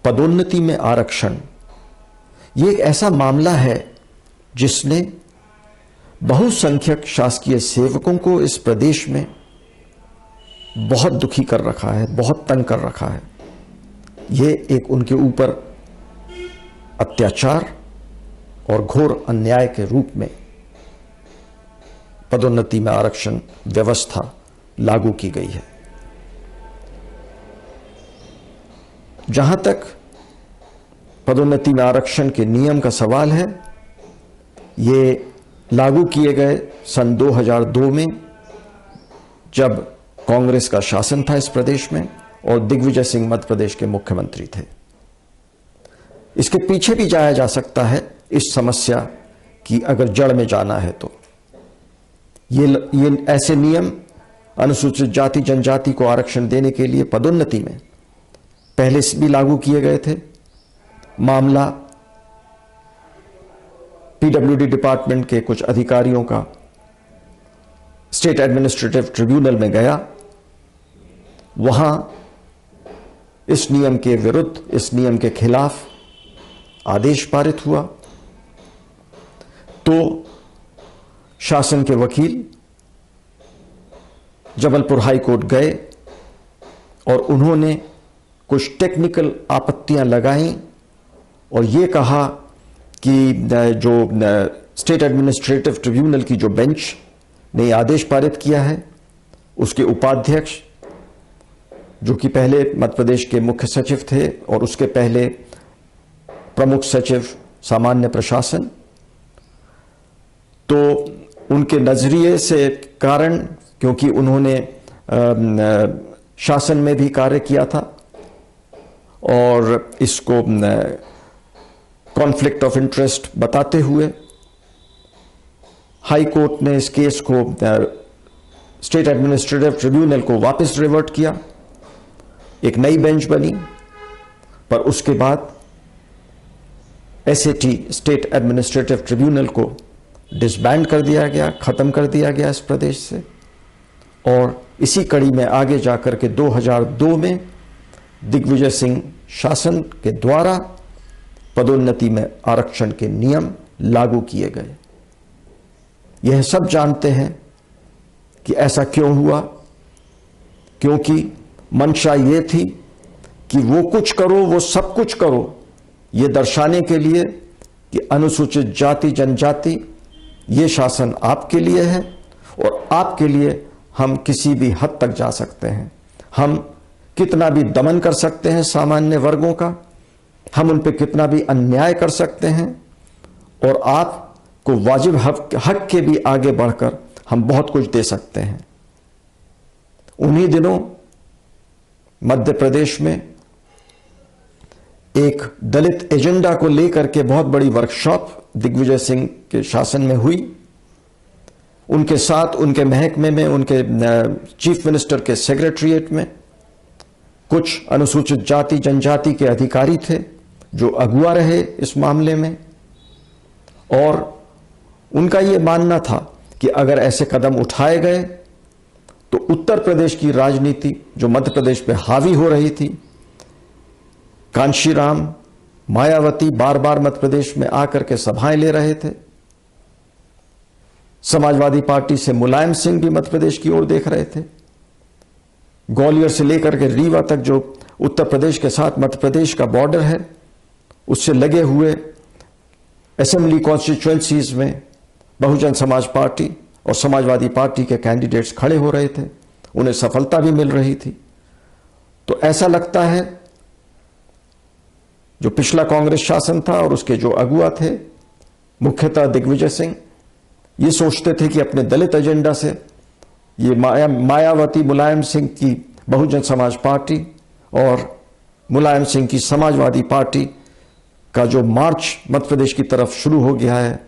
पदोन्नति में आरक्षण ये एक ऐसा मामला है जिसने बहुसंख्यक शासकीय सेवकों को इस प्रदेश में बहुत दुखी कर रखा है, बहुत तंग कर रखा है। ये एक उनके ऊपर अत्याचार और घोर अन्याय के रूप में पदोन्नति में आरक्षण व्यवस्था लागू की गई है। जहां तक पदोन्नति में आरक्षण के नियम का सवाल है, ये लागू किए गए सन 2002 में, जब कांग्रेस का शासन था इस प्रदेश में और दिग्विजय सिंह मध्य प्रदेश के मुख्यमंत्री थे। इसके पीछे भी जाया जा सकता है इस समस्या की अगर जड़ में जाना है तो ये ऐसे नियम अनुसूचित जाति जनजाति को आरक्षण देने के लिए पदोन्नति में पहले से भी लागू किए गए थे। मामला पीडब्ल्यूडी डिपार्टमेंट के कुछ अधिकारियों का स्टेट एडमिनिस्ट्रेटिव ट्रिब्यूनल में गया। वहां इस नियम के विरुद्ध, इस नियम के खिलाफ आदेश पारित हुआ। तो शासन के वकील जबलपुर हाई कोर्ट गए और उन्होंने कुछ टेक्निकल आपत्तियां लगाई और यह कहा कि जो स्टेट एडमिनिस्ट्रेटिव ट्रिब्यूनल की जो बेंच ने आदेश पारित किया है, उसके उपाध्यक्ष जो कि पहले मध्य प्रदेश के मुख्य सचिव थे और उसके पहले प्रमुख सचिव सामान्य प्रशासन, तो उनके नजरिए से कारण, क्योंकि उन्होंने शासन में भी कार्य किया था और इसको कॉन्फ्लिक्ट ऑफ इंटरेस्ट बताते हुए हाई कोर्ट ने इस केस को स्टेट एडमिनिस्ट्रेटिव ट्रिब्यूनल को वापस रिवर्ट किया। एक नई बेंच बनी, पर उसके बाद एसएटी स्टेट एडमिनिस्ट्रेटिव ट्रिब्यूनल को डिसबैंड कर दिया गया, खत्म कर दिया गया इस प्रदेश से। और इसी कड़ी में आगे जाकर के 2002 में दिग्विजय सिंह शासन के द्वारा पदोन्नति में आरक्षण के नियम लागू किए गए। यह सब जानते हैं कि ऐसा क्यों हुआ, क्योंकि मंशा ये थी कि वो कुछ करो, वो सब कुछ करो, ये दर्शाने के लिए कि अनुसूचित जाति जनजाति ये शासन आपके लिए है और आपके लिए हम किसी भी हद तक जा सकते हैं। हम कितना भी दमन कर सकते हैं सामान्य वर्गों का, हम उन पे कितना भी अन्याय कर सकते हैं और आपको वाजिब हक के भी आगे बढ़कर हम बहुत कुछ दे सकते हैं। उन्हीं दिनों मध्य प्रदेश में एक दलित एजेंडा को लेकर के बहुत बड़ी वर्कशॉप दिग्विजय सिंह के शासन में हुई। उनके साथ, उनके महकमे में, उनके चीफ मिनिस्टर के सेक्रेटरीट में कुछ अनुसूचित जाति जनजाति के अधिकारी थे जो अगुवा रहे इस मामले में, और उनका यह मानना था कि अगर ऐसे कदम उठाए गए तो उत्तर प्रदेश की राजनीति जो मध्य प्रदेश पे हावी हो रही थी, कांशीराम, मायावती बार बार मध्य प्रदेश में आकर के सभाएं ले रहे थे। समाजवादी पार्टी से मुलायम सिंह भी मध्य प्रदेश की ओर देख रहे थे। ग्वालियर से लेकर के रीवा तक जो उत्तर प्रदेश के साथ मध्य प्रदेश का बॉर्डर है, उससे लगे हुए असेंबली कॉन्स्टिट्यूएंसीज में बहुजन समाज पार्टी और समाजवादी पार्टी के कैंडिडेट्स खड़े हो रहे थे, उन्हें सफलता भी मिल रही थी। तो ऐसा लगता है जो पिछला कांग्रेस शासन था और उसके जो अगुवा थे, मुख्यतः दिग्विजय सिंह, ये सोचते थे कि अपने दलित एजेंडा से ये मायावती मुलायम सिंह की बहुजन समाज पार्टी और मुलायम सिंह की समाजवादी पार्टी का जो मार्च मध्य प्रदेश की तरफ शुरू हो गया है,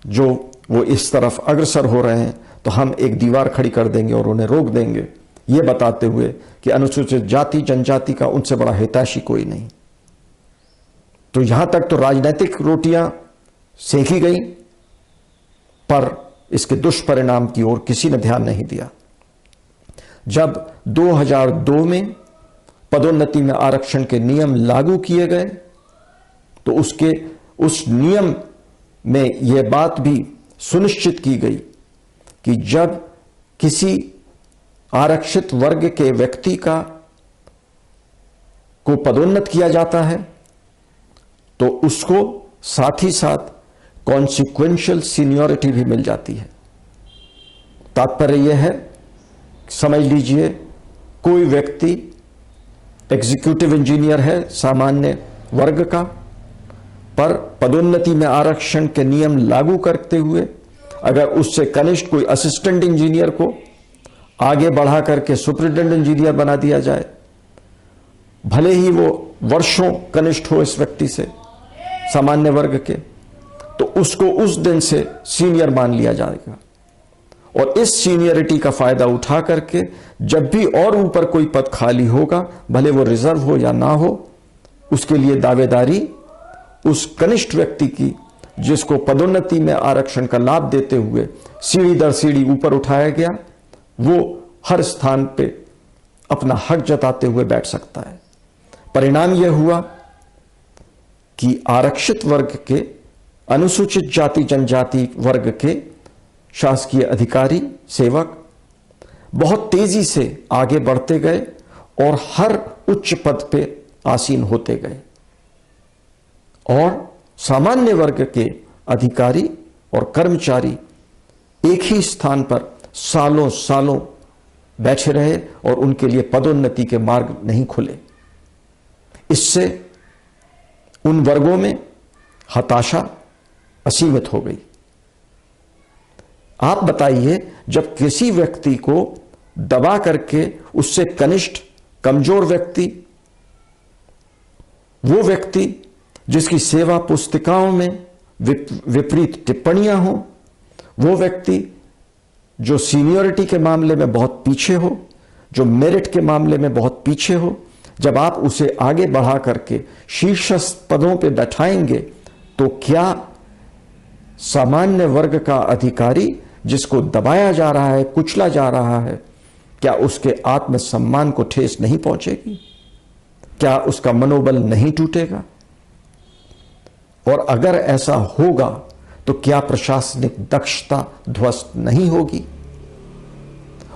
जो वो इस तरफ अग्रसर हो रहे हैं, तो हम एक दीवार खड़ी कर देंगे और उन्हें रोक देंगे, ये बताते हुए कि अनुसूचित जाति जनजाति का उनसे बड़ा हितैषी कोई नहीं। तो यहां तक तो राजनीतिक रोटियां सेंकी गई, पर इसके दुष्परिणाम की ओर किसी ने ध्यान नहीं दिया। जब 2002 में पदोन्नति में आरक्षण के नियम लागू किए गए तो उस नियम में यह बात भी सुनिश्चित की गई कि जब किसी आरक्षित वर्ग के व्यक्ति को पदोन्नत किया जाता है तो उसको साथ ही साथ कॉन्सिक्वेंशियल सीनियरिटी भी मिल जाती है। तात्पर्य यह है, समझ लीजिए कोई व्यक्ति एग्जीक्यूटिव इंजीनियर है सामान्य वर्ग का, पर पदोन्नति में आरक्षण के नियम लागू करते हुए अगर उससे कनिष्ठ कोई असिस्टेंट इंजीनियर को आगे बढ़ा करके सुपरिटेंडेंट इंजीनियर बना दिया जाए, भले ही वो वर्षों कनिष्ठ हो इस व्यक्ति से सामान्य वर्ग के, तो उसको उस दिन से सीनियर मान लिया जाएगा और इस सीनियरिटी का फायदा उठा करके जब भी और ऊपर कोई पद खाली होगा, भले वो रिजर्व हो या ना हो, उसके लिए दावेदारी उस कनिष्ठ व्यक्ति की जिसको पदोन्नति में आरक्षण का लाभ देते हुए सीढ़ी दर सीढ़ी ऊपर उठाया गया, वो हर स्थान पे अपना हक जताते हुए बैठ सकता है। परिणाम यह हुआ कि आरक्षित वर्ग के, अनुसूचित जाति जनजाति वर्ग के शासकीय अधिकारी सेवक बहुत तेजी से आगे बढ़ते गए और हर उच्च पद पे आसीन होते गए और सामान्य वर्ग के अधिकारी और कर्मचारी एक ही स्थान पर सालों सालों बैठे रहे और उनके लिए पदोन्नति के मार्ग नहीं खुले। इससे उन वर्गों में हताशा असीमित हो गई। आप बताइए, जब किसी व्यक्ति को दबा करके उससे कनिष्ठ कमजोर व्यक्ति, वो व्यक्ति जिसकी सेवा पुस्तिकाओं में विपरीत टिप्पणियां हो, वो व्यक्ति जो सीनियरिटी के मामले में बहुत पीछे हो, जो मेरिट के मामले में बहुत पीछे हो, जब आप उसे आगे बढ़ा करके शीर्ष पदों पे बैठाएंगे तो क्या सामान्य वर्ग का अधिकारी जिसको दबाया जा रहा है, कुचला जा रहा है, क्या उसके आत्मसम्मान को ठेस नहीं पहुंचेगी? क्या उसका मनोबल नहीं टूटेगा? और अगर ऐसा होगा तो क्या प्रशासनिक दक्षता ध्वस्त नहीं होगी?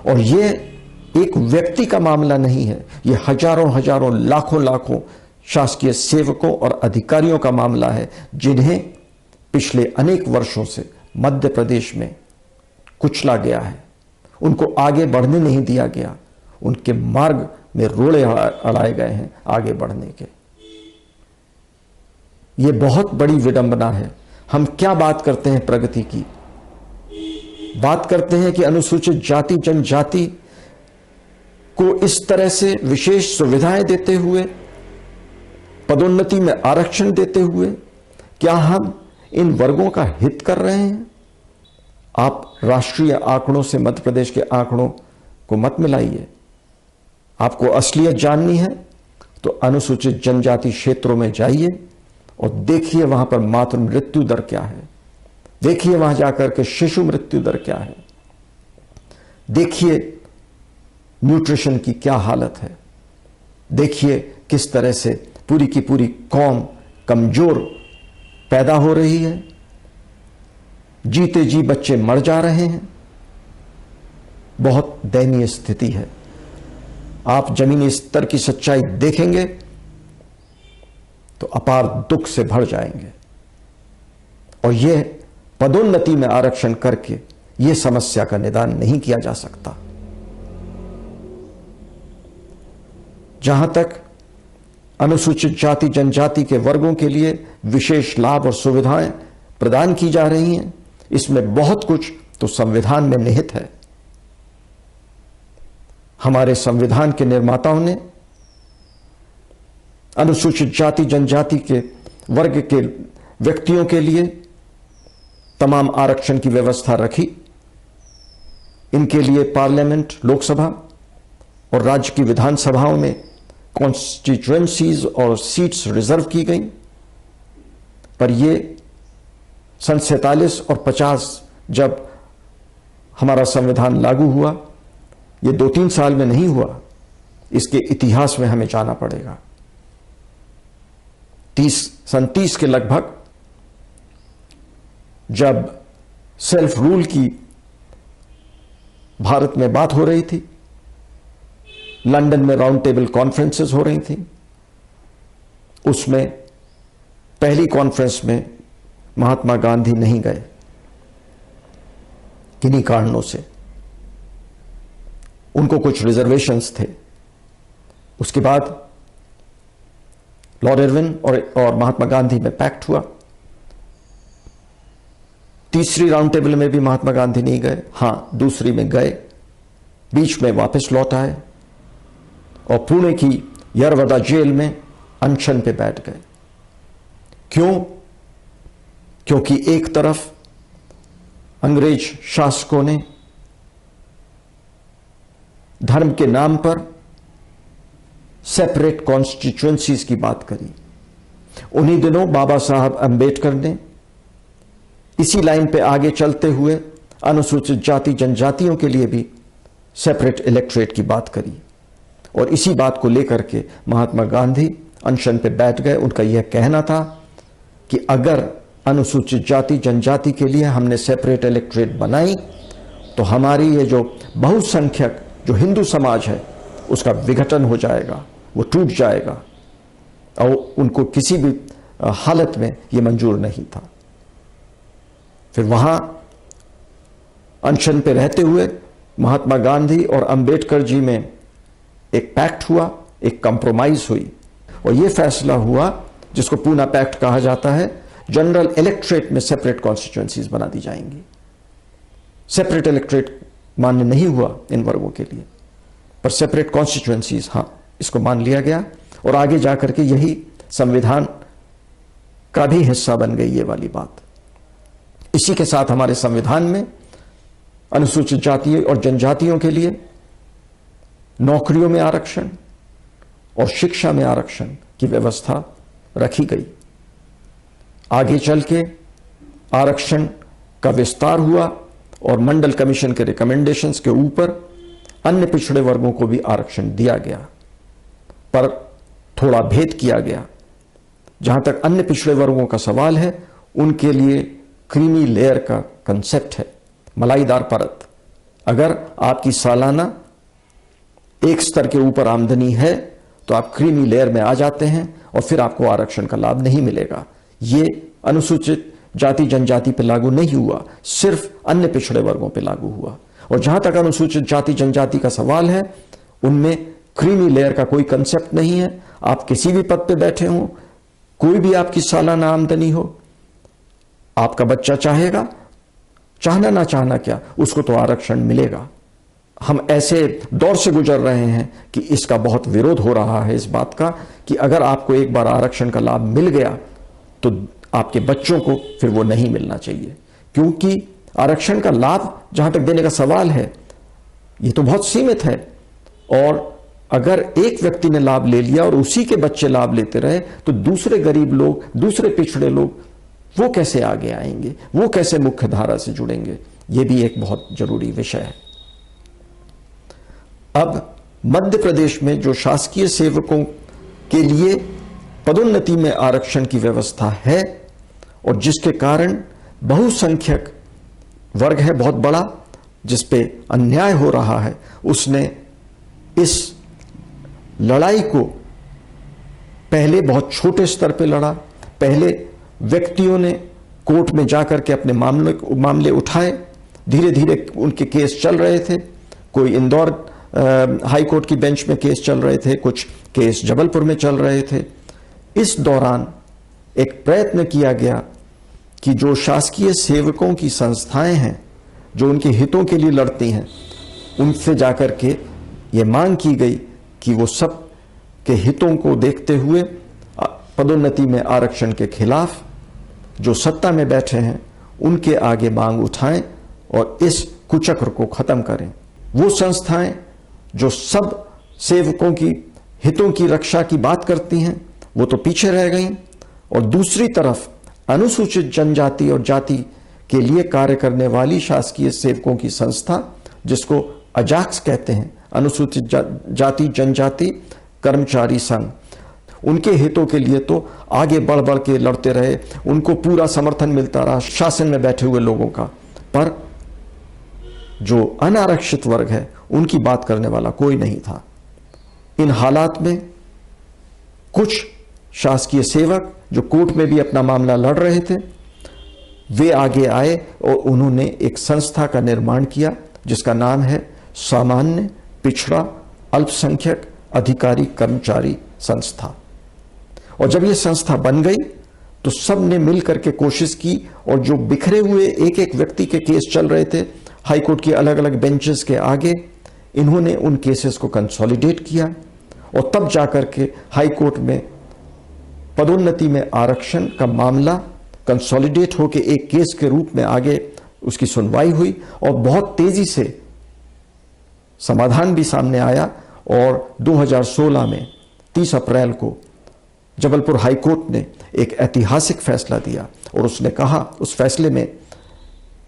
और यह एक व्यक्ति का मामला नहीं है, यह हजारों हजारों लाखों लाखों शासकीय सेवकों और अधिकारियों का मामला है जिन्हें पिछले अनेक वर्षों से मध्य प्रदेश में कुचला गया है, उनको आगे बढ़ने नहीं दिया गया, उनके मार्ग में रोड़े अड़ाए गए हैं आगे बढ़ने के। यह बहुत बड़ी विडंबना है। हम क्या बात करते हैं प्रगति की? बात करते हैं कि अनुसूचित जाति जनजाति को इस तरह से विशेष सुविधाएं देते हुए, पदोन्नति में आरक्षण देते हुए, क्या हम इन वर्गों का हित कर रहे हैं? आप राष्ट्रीय आंकड़ों से मध्य प्रदेश के आंकड़ों को मत मिलाइए। आपको असलियत जाननी है तो अनुसूचित जनजाति क्षेत्रों में जाइए और देखिए वहां पर मातृ मृत्यु दर क्या है, देखिए वहां जाकर के शिशु मृत्यु दर क्या है, देखिए न्यूट्रिशन की क्या हालत है, देखिए किस तरह से पूरी की पूरी कौम कमजोर पैदा हो रही है, जीते जी बच्चे मर जा रहे हैं। बहुत दयनीय स्थिति है। आप जमीनी स्तर की सच्चाई देखेंगे तो अपार दुख से भर जाएंगे। और यह पदोन्नति में आरक्षण करके यह समस्या का निदान नहीं किया जा सकता। जहां तक अनुसूचित जाति जनजाति के वर्गों के लिए विशेष लाभ और सुविधाएं प्रदान की जा रही हैं, इसमें बहुत कुछ तो संविधान में निहित है। हमारे संविधान के निर्माताओं ने अनुसूचित जाति जनजाति के वर्ग के व्यक्तियों के लिए तमाम आरक्षण की व्यवस्था रखी। इनके लिए पार्लियामेंट, लोकसभा और राज्य की विधानसभाओं में कॉन्स्टिट्यूएंसीज और सीट्स रिजर्व की गई। पर यह सन 47 और 50 जब हमारा संविधान लागू हुआ, यह 2-3 साल में नहीं हुआ। इसके इतिहास में हमें जाना पड़ेगा। सन 30 के लगभग जब सेल्फ रूल की भारत में बात हो रही थी, लंदन में राउंड टेबल कॉन्फ्रेंसेस हो रही थी, उसमें पहली कॉन्फ्रेंस में महात्मा गांधी नहीं गए किन्हीं कारणों से। उनको कुछ रिजर्वेशंस थे। उसके बाद लॉर्ड इरविन और महात्मा गांधी में पैक्ट हुआ। तीसरी राउंड टेबल में भी महात्मा गांधी नहीं गए, हां दूसरी में गए, बीच में वापस लौट आए और पुणे की यरवदा जेल में अनशन पे बैठ गए। क्यों? क्योंकि एक तरफ अंग्रेज शासकों ने धर्म के नाम पर सेपरेट कॉन्स्टिट्यूएंसीज की बात करी। उन्हीं दिनों बाबा साहब अंबेडकर ने इसी लाइन पे आगे चलते हुए अनुसूचित जाति जनजातियों के लिए भी सेपरेट इलेक्टोरेट की बात करी और इसी बात को लेकर के महात्मा गांधी अनशन पे बैठ गए। उनका यह कहना था कि अगर अनुसूचित जाति जनजाति के लिए हमने सेपरेट इलेक्टोरेट बनाई तो हमारी ये जो बहुसंख्यक जो हिंदू समाज है उसका विघटन हो जाएगा, वो टूट जाएगा, और उनको किसी भी हालत में ये मंजूर नहीं था। फिर वहां अनशन पे रहते हुए महात्मा गांधी और अंबेडकर जी में एक पैक्ट हुआ, एक कंप्रोमाइज हुई और यह फैसला हुआ जिसको पूना पैक्ट कहा जाता है, जनरल इलेक्टोरेट में सेपरेट कॉन्स्टिट्यूएंसीज बना दी जाएंगी। सेपरेट इलेक्टोरेट मान्य नहीं हुआ इन वर्गों के लिए, पर सेपरेट कॉन्स्टिट्यूएंसीज हां, इसको मान लिया गया और आगे जाकर के यही संविधान का भी हिस्सा बन गई ये वाली बात। इसी के साथ हमारे संविधान में अनुसूचित जाति और जनजातियों के लिए नौकरियों में आरक्षण और शिक्षा में आरक्षण की व्यवस्था रखी गई। आगे चल के आरक्षण का विस्तार हुआ और मंडल कमीशन के रिकमेंडेशंस के ऊपर अन्य पिछड़े वर्गों को भी आरक्षण दिया गया, पर थोड़ा भेद किया गया। जहां तक अन्य पिछड़े वर्गों का सवाल है, उनके लिए क्रीमी लेयर का कंसेप्ट है, मलाईदार परत। अगर आपकी सालाना एक स्तर के ऊपर आमदनी है तो आप क्रीमी लेयर में आ जाते हैं और फिर आपको आरक्षण का लाभ नहीं मिलेगा। ये अनुसूचित जाति जनजाति पे लागू नहीं हुआ, सिर्फ अन्य पिछड़े वर्गों पे लागू हुआ। और जहां तक अनुसूचित जाति जनजाति का सवाल है, उनमें क्रीमी लेयर का कोई कंसेप्ट नहीं है। आप किसी भी पद पे बैठे हो, कोई भी आपकी सालाना आमदनी हो, आपका बच्चा चाहेगा, चाहना ना चाहना क्या, उसको तो आरक्षण मिलेगा। हम ऐसे दौर से गुजर रहे हैं कि इसका बहुत विरोध हो रहा है, इस बात का कि अगर आपको एक बार आरक्षण का लाभ मिल गया तो आपके बच्चों को फिर वो नहीं मिलना चाहिए, क्योंकि आरक्षण का लाभ जहां तक देने का सवाल है ये तो बहुत सीमित है। और अगर एक व्यक्ति ने लाभ ले लिया और उसी के बच्चे लाभ लेते रहे तो दूसरे गरीब लोग, दूसरे पिछड़े लोग, वो कैसे आगे आएंगे, वो कैसे मुख्य धारा से जुड़ेंगे? ये भी एक बहुत जरूरी विषय है। अब मध्य प्रदेश में जो शासकीय सेवकों के लिए पदोन्नति में आरक्षण की व्यवस्था है और जिसके कारण बहुसंख्यक वर्ग है बहुत बड़ा जिस पे अन्याय हो रहा है, उसने इस लड़ाई को पहले बहुत छोटे स्तर पे लड़ा। पहले व्यक्तियों ने कोर्ट में जाकर के अपने मामले उठाए, धीरे धीरे उनके केस चल रहे थे। कोई इंदौर हाई कोर्ट की बेंच में केस चल रहे थे, कुछ केस जबलपुर में चल रहे थे। इस दौरान एक प्रयत्न किया गया कि जो शासकीय सेवकों की संस्थाएं हैं जो उनके हितों के लिए लड़ती हैं, उनसे जाकर के ये मांग की गई कि वो सब के हितों को देखते हुए पदोन्नति में आरक्षण के खिलाफ जो सत्ता में बैठे हैं उनके आगे मांग उठाएं और इस कुचक्र को खत्म करें। वो संस्थाएं जो सब सेवकों की हितों की रक्षा की बात करती हैं वो तो पीछे रह गई, और दूसरी तरफ अनुसूचित जनजाति और जाति के लिए कार्य करने वाली शासकीय सेवकों की संस्था, जिसको अजाक्स कहते हैं, अनुसूचित जाति जनजाति कर्मचारी संघ, उनके हितों के लिए तो आगे बढ़ बढ़ के लड़ते रहे, उनको पूरा समर्थन मिलता रहा शासन में बैठे हुए लोगों का, पर जो अनारक्षित वर्ग है उनकी बात करने वाला कोई नहीं था। इन हालात में कुछ शासकीय सेवक जो कोर्ट में भी अपना मामला लड़ रहे थे, वे आगे आए और उन्होंने एक संस्था का निर्माण किया जिसका नाम है सामान्य पिछड़ा अल्पसंख्यक अधिकारी कर्मचारी संस्था। और जब यह संस्था बन गई तो सब ने मिलकर के कोशिश की, और जो बिखरे हुए एक एक व्यक्ति के केस चल रहे थे हाईकोर्ट की अलग अलग बेंचेस के आगे, इन्होंने उन केसेस को कंसोलिडेट किया और तब जाकर के हाईकोर्ट में पदोन्नति में आरक्षण का मामला कंसोलिडेट होकर एक केस के रूप में आगे उसकी सुनवाई हुई और बहुत तेजी से समाधान भी सामने आया। और 2016 में 30 अप्रैल को जबलपुर हाईकोर्ट ने एक ऐतिहासिक फैसला दिया और उसने कहा उस फैसले में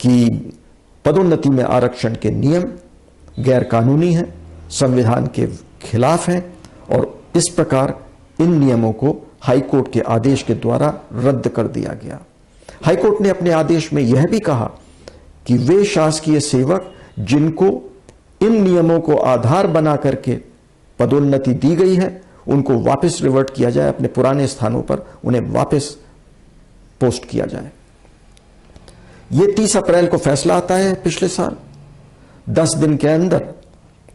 कि पदोन्नति में आरक्षण के नियम गैर कानूनी हैं, संविधान के खिलाफ हैं और इस प्रकार इन नियमों को हाईकोर्ट के आदेश के द्वारा रद्द कर दिया गया। हाईकोर्ट ने अपने आदेश में यह भी कहा कि वे शासकीय सेवक जिनको इन नियमों को आधार बना करके पदोन्नति दी गई है उनको वापस रिवर्ट किया जाए, अपने पुराने स्थानों पर उन्हें वापस पोस्ट किया जाए। यह 30 अप्रैल को फैसला आता है पिछले साल। 10 दिन के अंदर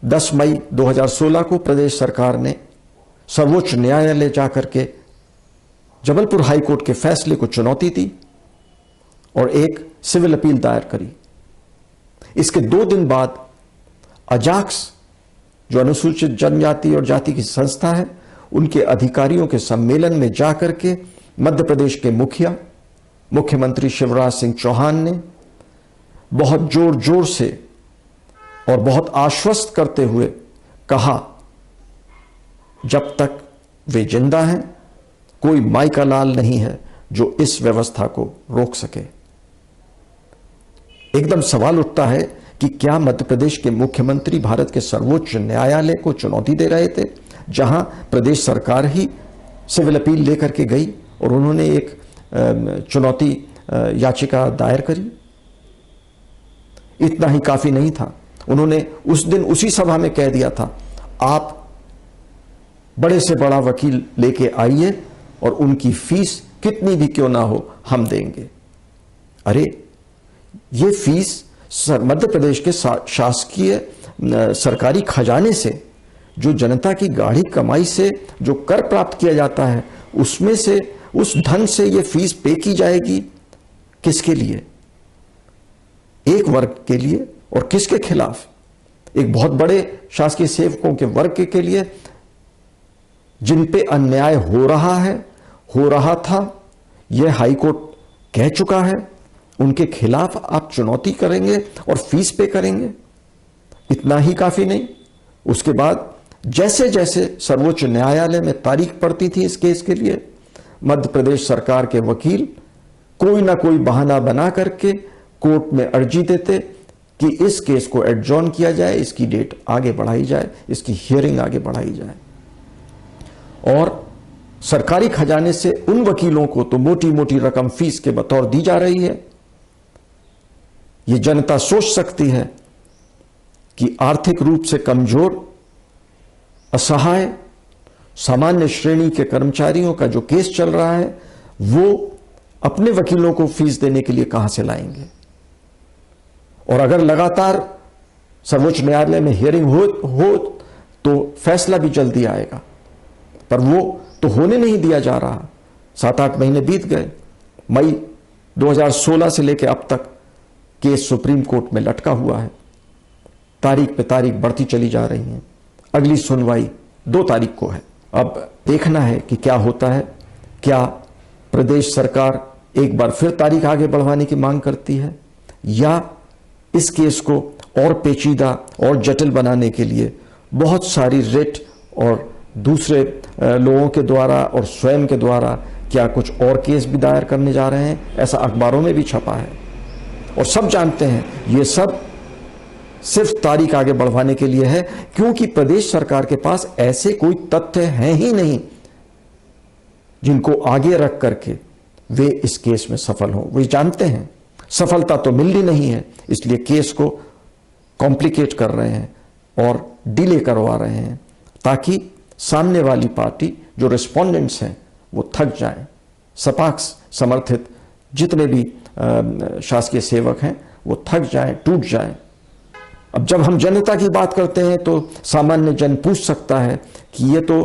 10 मई 2016 को प्रदेश सरकार ने सर्वोच्च न्यायालय जाकर के जबलपुर हाईकोर्ट के फैसले को चुनौती दी और एक सिविल अपील दायर करी। इसके 2 दिन बाद अजाक्स जो अनुसूचित जनजाति और जाति की संस्था है उनके अधिकारियों के सम्मेलन में जाकर के मध्य प्रदेश के मुख्यमंत्री शिवराज सिंह चौहान ने बहुत जोर जोर से और बहुत आश्वस्त करते हुए कहा, जब तक वे जिंदा हैं कोई माई का लाल नहीं है जो इस व्यवस्था को रोक सके। एकदम सवाल उठता है कि क्या मध्य प्रदेश के मुख्यमंत्री भारत के सर्वोच्च न्यायालय को चुनौती दे रहे थे, जहां प्रदेश सरकार ही सिविल अपील लेकर के गई और उन्होंने एक चुनौती याचिका दायर करी। इतना ही काफी नहीं था, उन्होंने उस दिन उसी सभा में कह दिया था, आप बड़े से बड़ा वकील लेके आइए और उनकी फीस कितनी भी क्यों ना हो हम देंगे। अरे ये फीस मध्य प्रदेश के शासकीय सरकारी खजाने से, जो जनता की गाढ़ी कमाई से जो कर प्राप्त किया जाता है, उसमें से उस धन से ये फीस पे की जाएगी किसके लिए? एक वर्ग के लिए और किसके खिलाफ? एक बहुत बड़े शासकीय सेवकों के वर्ग के लिए जिन पे अन्याय हो रहा था, यह हाईकोर्ट कह चुका है, उनके खिलाफ आप चुनौती करेंगे और फीस पे करेंगे। इतना ही काफी नहीं, उसके बाद जैसे जैसे सर्वोच्च न्यायालय में तारीख पड़ती थी इस केस के लिए, मध्य प्रदेश सरकार के वकील कोई ना कोई बहाना बना करके कोर्ट में अर्जी देते कि इस केस को एडजॉर्न किया जाए, इसकी डेट आगे बढ़ाई जाए, इसकी हियरिंग आगे बढ़ाई जाए। और सरकारी खजाने से उन वकीलों को तो मोटी मोटी रकम फीस के बतौर दी जा रही है। यह जनता सोच सकती है कि आर्थिक रूप से कमजोर, असहाय, सामान्य श्रेणी के कर्मचारियों का जो केस चल रहा है वो अपने वकीलों को फीस देने के लिए कहां से लाएंगे। और अगर लगातार सर्वोच्च न्यायालय में हियरिंग हो तो फैसला भी जल्दी आएगा, पर वो तो होने नहीं दिया जा रहा। 7-8 महीने बीत गए, मई 2016 से लेकर अब तक केस सुप्रीम कोर्ट में लटका हुआ है। तारीख पे तारीख बढ़ती चली जा रही है। अगली सुनवाई 2 तारीख को है। अब देखना है कि क्या होता है। क्या प्रदेश सरकार एक बार फिर तारीख आगे बढ़वाने की मांग करती है, या इस केस को और पेचीदा और जटिल बनाने के लिए बहुत सारी रिट और दूसरे लोगों के द्वारा और स्वयं के द्वारा क्या कुछ और केस भी दायर करने जा रहे हैं। ऐसा अखबारों में भी छपा है और सब जानते हैं ये सब सिर्फ तारीख आगे बढ़वाने के लिए है, क्योंकि प्रदेश सरकार के पास ऐसे कोई तथ्य हैं ही नहीं जिनको आगे रख करके वे इस केस में सफल हों। वे जानते हैं सफलता तो मिलनी नहीं है, इसलिए केस को कॉम्प्लिकेट कर रहे हैं और डिले करवा रहे हैं, ताकि सामने वाली पार्टी जो रिस्पोंडेंट्स हैं वो थक जाएं। सपा समर्थित जितने भी शासकीय सेवक हैं वो थक जाएं, टूट जाएं। अब जब हम जनता की बात करते हैं तो सामान्य जन पूछ सकता है कि ये तो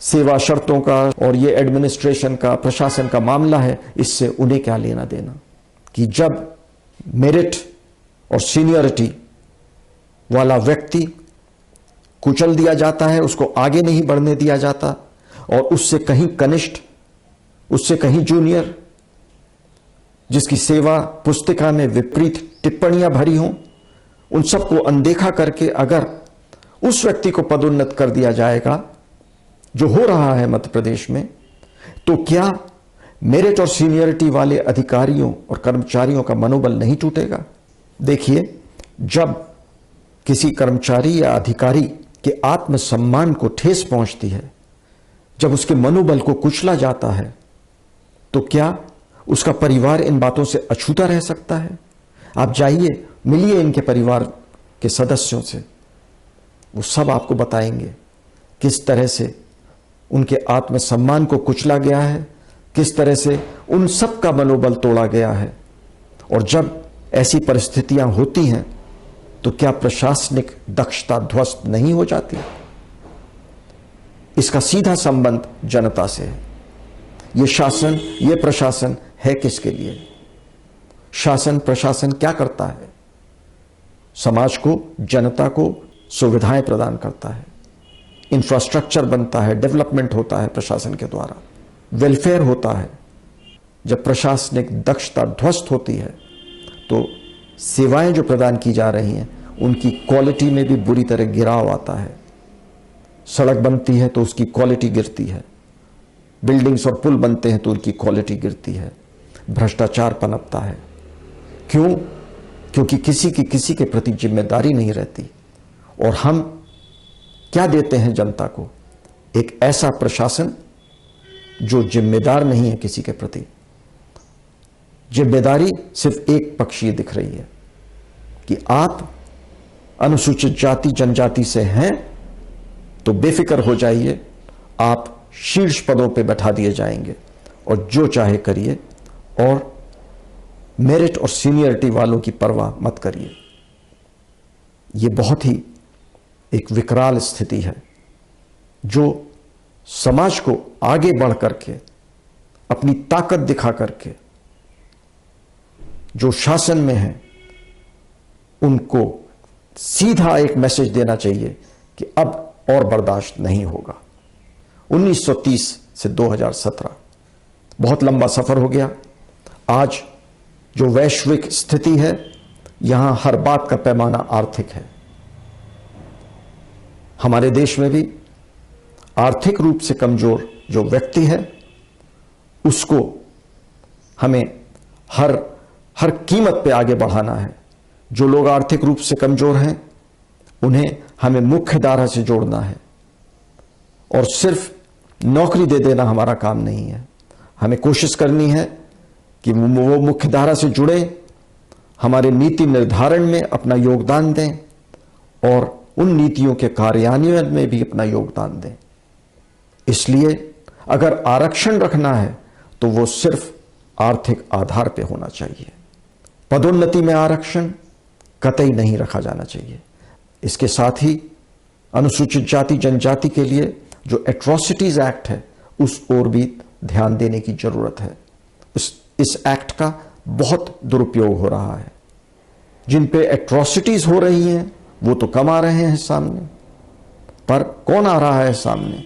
सेवा शर्तों का और ये एडमिनिस्ट्रेशन का, प्रशासन का मामला है, इससे उन्हें क्या लेना देना। कि जब मेरिट और सीनियरिटी वाला व्यक्ति कुचल दिया जाता है, उसको आगे नहीं बढ़ने दिया जाता, और उससे कहीं कनिष्ठ, उससे कहीं जूनियर, जिसकी सेवा पुस्तिका में विपरीत टिप्पणियां भरी हों, उन सबको अनदेखा करके अगर उस व्यक्ति को पदोन्नत कर दिया जाएगा, जो हो रहा है मध्य प्रदेश में, तो क्या मेरिट और सीनियरिटी वाले अधिकारियों और कर्मचारियों का मनोबल नहीं टूटेगा? देखिए, जब किसी कर्मचारी या अधिकारी के आत्मसम्मान को ठेस पहुंचती है, जब उसके मनोबल को कुचला जाता है, तो क्या उसका परिवार इन बातों से अछूता रह सकता है? आप जाइए, मिलिए इनके परिवार के सदस्यों से, वो सब आपको बताएंगे किस तरह से उनके आत्मसम्मान को कुचला गया है, किस तरह से उन सब का मनोबल तोड़ा गया है। और जब ऐसी परिस्थितियां होती हैं तो क्या प्रशासनिक दक्षता ध्वस्त नहीं हो जाती? इसका सीधा संबंध जनता से है। ये शासन, ये प्रशासन है किसके लिए? शासन प्रशासन क्या करता है? समाज को, जनता को सुविधाएं प्रदान करता है, इंफ्रास्ट्रक्चर बनता है, डेवलपमेंट होता है प्रशासन के द्वारा, वेलफेयर होता है। जब प्रशासनिक दक्षता ध्वस्त होती है तो सेवाएं जो प्रदान की जा रही हैं उनकी क्वालिटी में भी बुरी तरह गिराव आता है। सड़क बनती है तो उसकी क्वालिटी गिरती है, बिल्डिंग्स और पुल बनते हैं तो उनकी क्वालिटी गिरती है, भ्रष्टाचार पनपता है। क्यों? क्योंकि किसी की के प्रति जिम्मेदारी नहीं रहती। और हम क्या देते हैं जनता को? एक ऐसा प्रशासन जो जिम्मेदार नहीं है किसी के प्रति। जिम्मेदारी सिर्फ एक पक्षीय दिख रही है कि आप अनुसूचित जाति जनजाति से हैं तो बेफिक्र हो जाइए, आप शीर्ष पदों पे बैठा दिए जाएंगे और जो चाहे करिए, और मेरिट और सीनियरिटी वालों की परवाह मत करिए। यह बहुत ही एक विकराल स्थिति है जो समाज को आगे बढ़ करके, अपनी ताकत दिखा करके जो शासन में है उनको सीधा एक मैसेज देना चाहिए कि अब और बर्दाश्त नहीं होगा। 1930 से 2017 बहुत लंबा सफर हो गया। आज जो वैश्विक स्थिति है, यहां हर बात का पैमाना आर्थिक है। हमारे देश में भी आर्थिक रूप से कमजोर जो व्यक्ति है उसको हमें हर कीमत पे आगे बढ़ाना है। जो लोग आर्थिक रूप से कमजोर हैं उन्हें हमें मुख्य धारा से जोड़ना है, और सिर्फ नौकरी दे देना हमारा काम नहीं है। हमें कोशिश करनी है कि वो मुख्य धारा से जुड़े, हमारे नीति निर्धारण में अपना योगदान दें और उन नीतियों के कार्यान्वयन में भी अपना योगदान दें। इसलिए अगर आरक्षण रखना है तो वो सिर्फ आर्थिक आधार पे होना चाहिए। पदोन्नति में आरक्षण कतई नहीं रखा जाना चाहिए। इसके साथ ही अनुसूचित जाति जनजाति के लिए जो एट्रोसिटीज एक्ट है उस ओर भी ध्यान देने की जरूरत है। इस एक्ट का बहुत दुरुपयोग हो रहा है। जिन पे एट्रोसिटीज हो रही हैं वो तो कम आ रहे हैं सामने, पर कौन आ रहा है सामने?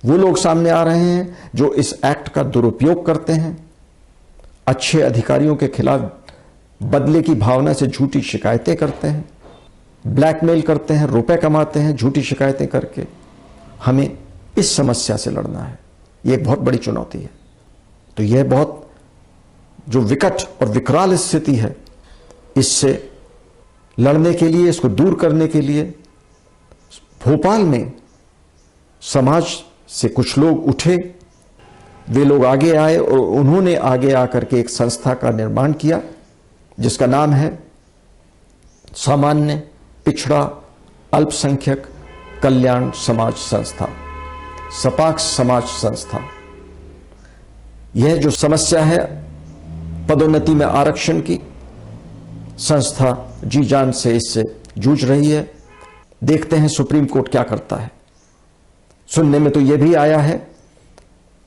वो लोग सामने आ रहे हैं जो इस एक्ट का दुरुपयोग करते हैं, अच्छे अधिकारियों के खिलाफ बदले की भावना से झूठी शिकायतें करते हैं, ब्लैकमेल करते हैं, रुपए कमाते हैं झूठी शिकायतें करके। हमें इस समस्या से लड़ना है, ये एक बहुत बड़ी चुनौती है। तो यह बहुत जो विकट और विकराल स्थिति है, इससे लड़ने के लिए, इसको दूर करने के लिए भोपाल में समाज से कुछ लोग उठे। वे लोग आगे आए और उन्होंने आगे आकर के एक संस्था का निर्माण किया जिसका नाम है सामान्य पिछड़ा अल्पसंख्यक कल्याण समाज संस्था, सपाक्स समाज संस्था। यह जो समस्या है पदोन्नति में आरक्षण की, संस्था जी जान से इससे जूझ रही है। देखते हैं सुप्रीम कोर्ट क्या करता है। सुनने में तो यह भी आया है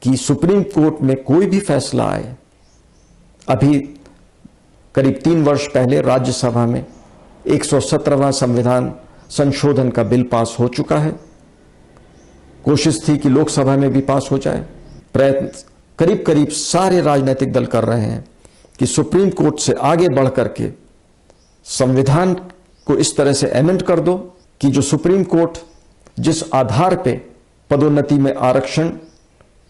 कि सुप्रीम कोर्ट में कोई भी फैसला आए, अभी करीब 3 वर्ष पहले राज्यसभा में 117वां संविधान संशोधन का बिल पास हो चुका है। कोशिश थी कि लोकसभा में भी पास हो जाए। प्रयत्न करीब करीब सारे राजनीतिक दल कर रहे हैं कि सुप्रीम कोर्ट से आगे बढ़ करके संविधान को इस तरह से अमेंड कर दो कि जो सुप्रीम कोर्ट जिस आधार पे पदोन्नति में आरक्षण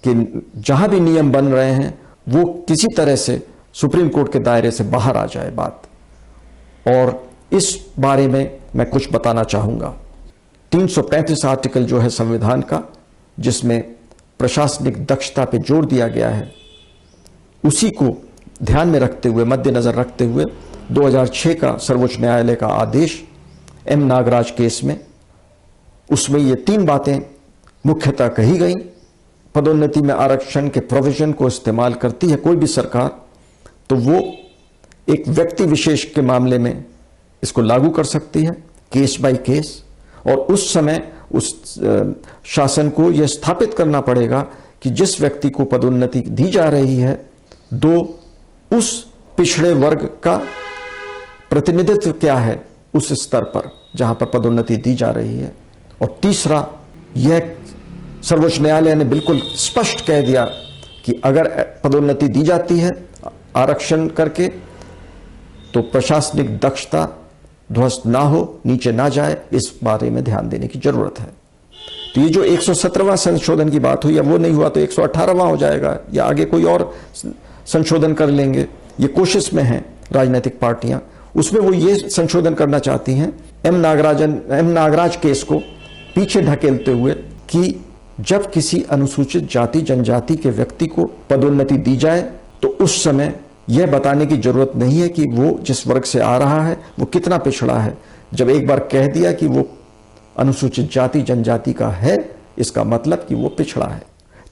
के जहां भी नियम बन रहे हैं वो किसी तरह से सुप्रीम कोर्ट के दायरे से बाहर आ जाए बात। और इस बारे में मैं कुछ बताना चाहूंगा। 335 आर्टिकल जो है संविधान का, जिसमें प्रशासनिक दक्षता पे जोर दिया गया है, उसी को ध्यान में रखते हुए, मद्देनजर रखते हुए 2006 का सर्वोच्च न्यायालय का आदेश एम नागराज केस में, उसमें ये 3 बातें मुख्यतः कही गई। पदोन्नति में आरक्षण के प्रोविजन को इस्तेमाल करती है कोई भी सरकार तो वो एक व्यक्ति विशेष के मामले में इसको लागू कर सकती है, केस बाय केस। और उस समय उस शासन को यह स्थापित करना पड़ेगा कि जिस व्यक्ति को पदोन्नति दी जा रही है, 2, उस पिछड़े वर्ग का प्रतिनिधित्व क्या है उस स्तर पर जहां पर पदोन्नति दी जा रही है। और तीसरा, यह सर्वोच्च न्यायालय ने बिल्कुल स्पष्ट कह दिया कि अगर पदोन्नति दी जाती है आरक्षण करके तो प्रशासनिक दक्षता ध्वस्त ना हो, नीचे ना जाए, इस बारे में ध्यान देने की जरूरत है। तो ये जो 117वां संशोधन की बात हुई, अब वो नहीं हुआ तो 118वां हो जाएगा या आगे कोई और संशोधन कर लेंगे। ये कोशिश में है राजनीतिक पार्टियां, उसमें वो ये संशोधन करना चाहती हैं एम नागराज केस को पीछे ढकेलते हुए कि जब किसी अनुसूचित जाति जनजाति के व्यक्ति को पदोन्नति दी जाए तो उस समय यह बताने की जरूरत नहीं है कि वो जिस वर्ग से आ रहा है वो कितना पिछड़ा है। जब एक बार कह दिया कि वो अनुसूचित जाति जनजाति का है, इसका मतलब कि वो पिछड़ा है।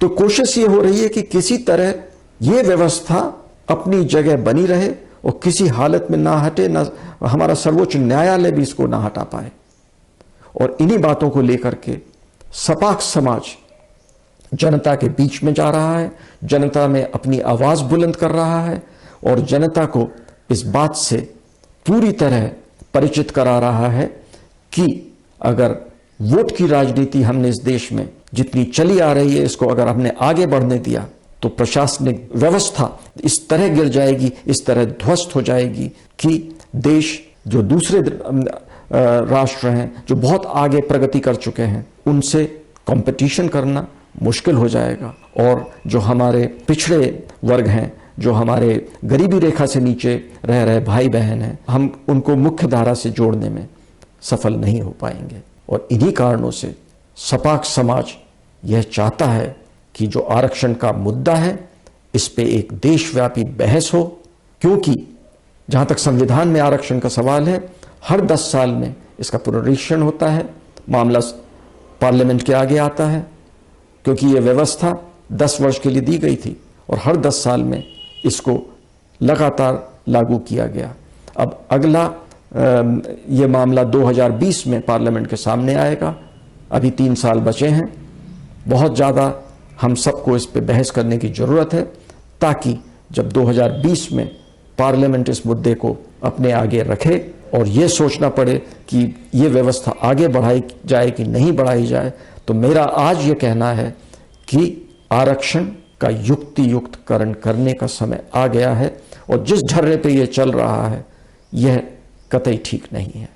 तो कोशिश ये हो रही है कि किसी तरह ये व्यवस्था अपनी जगह बनी रहे और किसी हालत में ना हटे, ना हमारा सर्वोच्च न्यायालय भी इसको ना हटा पाए। और इन्हीं बातों को लेकर के सपाक्स समाज जनता के बीच में जा रहा है, जनता में अपनी आवाज बुलंद कर रहा है और जनता को इस बात से पूरी तरह परिचित करा रहा है कि अगर वोट की राजनीति हमने इस देश में जितनी चली आ रही है, इसको अगर हमने आगे बढ़ने दिया तो प्रशासनिक व्यवस्था इस तरह गिर जाएगी, इस तरह ध्वस्त हो जाएगी कि देश जो दूसरे राष्ट्र हैं जो बहुत आगे प्रगति कर चुके हैं, उनसे कंपटीशन करना मुश्किल हो जाएगा। और जो हमारे पिछड़े वर्ग हैं, जो हमारे गरीबी रेखा से नीचे रह रहे भाई बहन हैं, हम उनको मुख्य धारा से जोड़ने में सफल नहीं हो पाएंगे। और इन्हीं कारणों से सपाक्स समाज यह चाहता है कि जो आरक्षण का मुद्दा है इस पे एक देशव्यापी बहस हो, क्योंकि जहां तक संविधान में आरक्षण का सवाल है, हर 10 साल में इसका पुनरीक्षण होता है, मामला पार्लियामेंट के आगे आता है, क्योंकि यह व्यवस्था 10 वर्ष के लिए दी गई थी और हर 10 साल में इसको लगातार लागू किया गया। अब अगला ये मामला 2020 में पार्लियामेंट के सामने आएगा। अभी 3 साल बचे हैं। बहुत ज़्यादा हम सबको इस पे बहस करने की ज़रूरत है ताकि जब 2020 में पार्लियामेंट इस मुद्दे को अपने आगे रखे और ये सोचना पड़े कि ये व्यवस्था आगे बढ़ाई जाए कि नहीं बढ़ाई जाए, तो मेरा आज ये कहना है कि आरक्षण का युक्ति युक्तकरण करने का समय आ गया है और जिस ढर्रे पे ये चल रहा है यह कतई ठीक नहीं है।